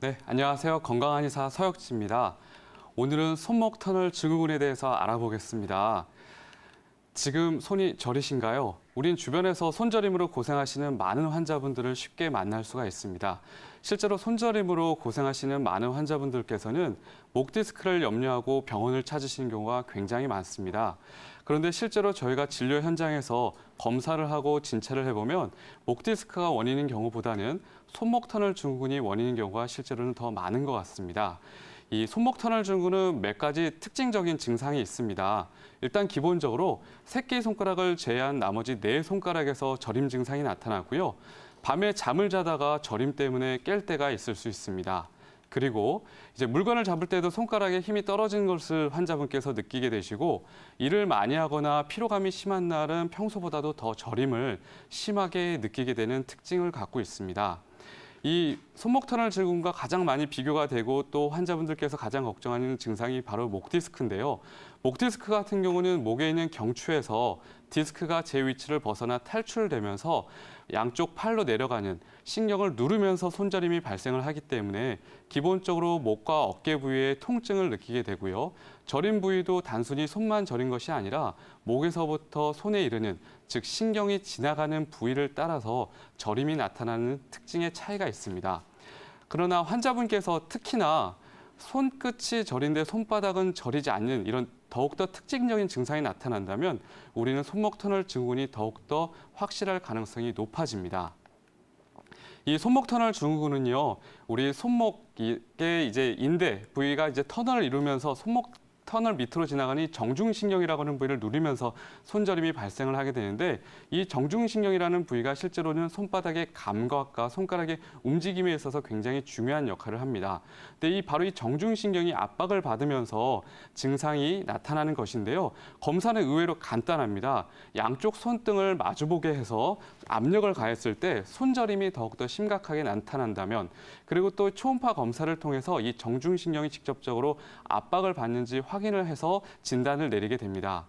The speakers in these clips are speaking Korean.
네, 안녕하세요. 건강한 의사 서혁지입니다. 오늘은 손목 터널 증후군에 대해서 알아보겠습니다. 지금 손이 저리신가요? 우린 주변에서 손저림으로 고생하시는 많은 환자분들을 쉽게 만날 수가 있습니다. 실제로 손저림으로 고생하시는 많은 환자분들께서는 목 디스크를 염려하고 병원을 찾으시는 경우가 굉장히 많습니다. 그런데 실제로 저희가 진료 현장에서 검사를 하고 진찰을 해보면 목 디스크가 원인인 경우보다는 손목 터널 증후군이 원인인 경우가 실제로는 더 많은 것 같습니다. 이 손목 터널 증후군은 몇 가지 특징적인 증상이 있습니다. 일단 기본적으로 새끼손가락을 제외한 나머지 네 손가락에서 저림 증상이 나타나고요. 밤에 잠을 자다가 저림 때문에 깰 때가 있을 수 있습니다. 그리고 이제 물건을 잡을 때도 손가락에 힘이 떨어진 것을 환자분께서 느끼게 되시고 일을 많이 하거나 피로감이 심한 날은 평소보다도 더 저림을 심하게 느끼게 되는 특징을 갖고 있습니다. 이 손목 터널 증후군과 가장 많이 비교가 되고 또 환자분들께서 가장 걱정하는 증상이 바로 목 디스크인데요. 목 디스크 같은 경우는 목에 있는 경추에서 디스크가 제 위치를 벗어나 탈출되면서 양쪽 팔로 내려가는 신경을 누르면서 손저림이 발생을 하기 때문에 기본적으로 목과 어깨 부위에 통증을 느끼게 되고요. 저림 부위도 단순히 손만 저린 것이 아니라 목에서부터 손에 이르는 즉 신경이 지나가는 부위를 따라서 저림이 나타나는 특징의 차이가 있습니다. 그러나 환자분께서 특히나 손끝이 저린데 손바닥은 저리지 않는 이런 더욱더 특징적인 증상이 나타난다면 우리는 손목 터널 증후군이 더욱더 확실할 가능성이 높아집니다. 이 손목 터널 증후군은요, 우리 손목의 이제 인대 부위가 이제 터널을 이루면서 손목 터널 밑으로 지나가는 이 정중신경이라고 하는 부위를 누리면서 손저림이 발생을 하게 되는데 이 정중신경이라는 부위가 실제로는 손바닥의 감각과 손가락의 움직임에 있어서 굉장히 중요한 역할을 합니다. 근데 바로 이 정중신경이 압박을 받으면서 증상이 나타나는 것인데요. 검사는 의외로 간단합니다. 양쪽 손등을 마주보게 해서 압력을 가했을 때 손저림이 더욱더 심각하게 나타난다면 그리고 또 초음파 검사를 통해서 이 정중신경이 직접적으로 압박을 받는지 확인을 해서 진단을 내리게 됩니다.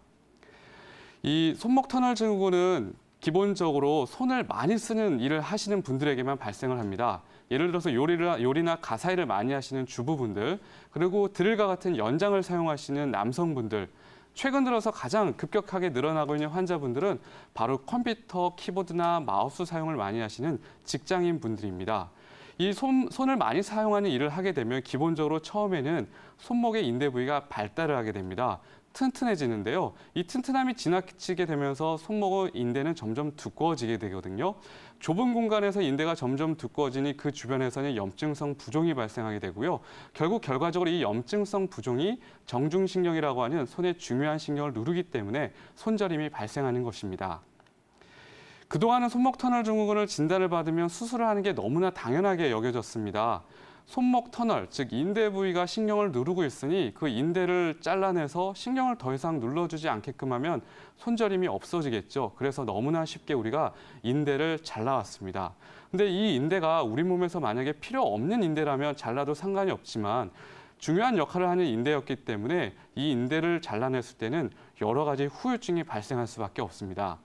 이 손목 터널 증후군은 기본적으로 손을 많이 쓰는 일을 하시는 분들에게만 발생을 합니다. 예를 들어서 요리나 가사일을 많이 하시는 주부분들, 그리고 드릴과 같은 연장을 사용하시는 남성분들, 최근 들어서 가장 급격하게 늘어나고 있는 환자분들은 바로 컴퓨터, 키보드나 마우스 사용을 많이 하시는 직장인 분들입니다. 이 손을 많이 사용하는 일을 하게 되면 기본적으로 처음에는 손목의 인대 부위가 발달을 하게 됩니다. 튼튼해지는데요. 이 튼튼함이 지나치게 되면서 손목의 인대는 점점 두꺼워지게 되거든요. 좁은 공간에서 인대가 점점 두꺼워지니 그 주변에서는 염증성 부종이 발생하게 되고요. 결국 결과적으로 이 염증성 부종이 정중신경이라고 하는 손의 중요한 신경을 누르기 때문에 손저림이 발생하는 것입니다. 그동안은 손목 터널 증후군을 진단을 받으면 수술을 하는 게 너무나 당연하게 여겨졌습니다. 손목 터널, 즉 인대 부위가 신경을 누르고 있으니 그 인대를 잘라내서 신경을 더 이상 눌러주지 않게끔 하면 손저림이 없어지겠죠. 그래서 너무나 쉽게 우리가 인대를 잘라왔습니다. 근데 이 인대가 우리 몸에서 만약에 필요 없는 인대라면 잘라도 상관이 없지만 중요한 역할을 하는 인대였기 때문에 이 인대를 잘라냈을 때는 여러 가지 후유증이 발생할 수밖에 없습니다.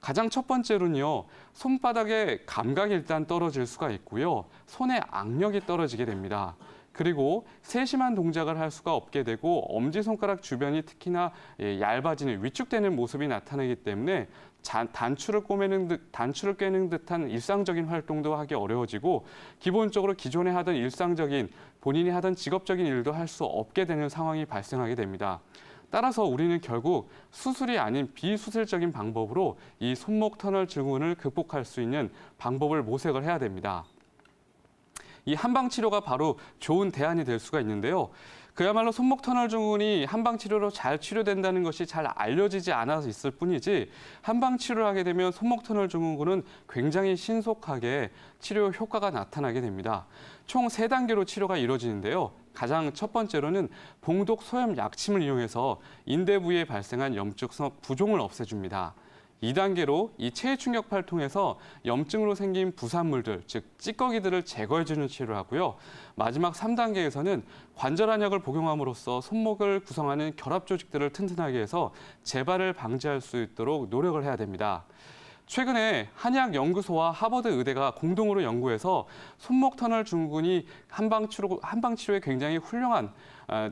가장 첫 번째로는요, 손바닥의 감각이 일단 떨어질 수가 있고요. 손의 악력이 떨어지게 됩니다. 그리고 세심한 동작을 할 수가 없게 되고 엄지손가락 주변이 특히나 얇아지는 위축되는 모습이 나타나기 때문에 단추를 꿰는 듯한 일상적인 활동도 하기 어려워지고 기본적으로 기존에 하던 일상적인 본인이 하던 직업적인 일도 할 수 없게 되는 상황이 발생하게 됩니다. 따라서 우리는 결국 수술이 아닌 비수술적인 방법으로 이 손목 터널 증후군을 극복할 수 있는 방법을 모색을 해야 됩니다. 이 한방 치료가 바로 좋은 대안이 될 수가 있는데요. 그야말로 손목 터널 증후군이 한방 치료로 잘 치료된다는 것이 잘 알려지지 않아서 있을 뿐이지 한방 치료를 하게 되면 손목 터널 증후군은 굉장히 신속하게 치료 효과가 나타나게 됩니다. 총 3단계로 치료가 이루어지는데요. 가장 첫 번째로는 봉독 소염 약침을 이용해서 인대 부위에 발생한 염증성 부종을 없애줍니다. 2단계로 이 체외 충격파를 통해서 염증으로 생긴 부산물들, 즉 찌꺼기들을 제거해주는 치료를 하고요. 마지막 3단계에서는 관절 안약을 복용함으로써 손목을 구성하는 결합 조직들을 튼튼하게 해서 재발을 방지할 수 있도록 노력을 해야 됩니다. 최근에 한의학연구소와 하버드 의대가 공동으로 연구해서 손목 터널 증후군이 한방 치료에 굉장히 훌륭한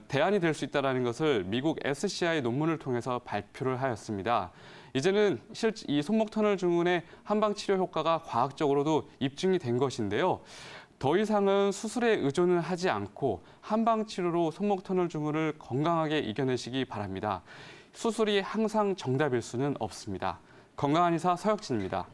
대안이 될 수 있다는 것을 미국 SCI 논문을 통해서 발표를 하였습니다. 이제는 이 손목 터널 증후군의 한방 치료 효과가 과학적으로도 입증이 된 것인데요. 더 이상은 수술에 의존을 하지 않고 한방 치료로 손목 터널 증후를 건강하게 이겨내시기 바랍니다. 수술이 항상 정답일 수는 없습니다. 건강한 의사 서혁진입니다.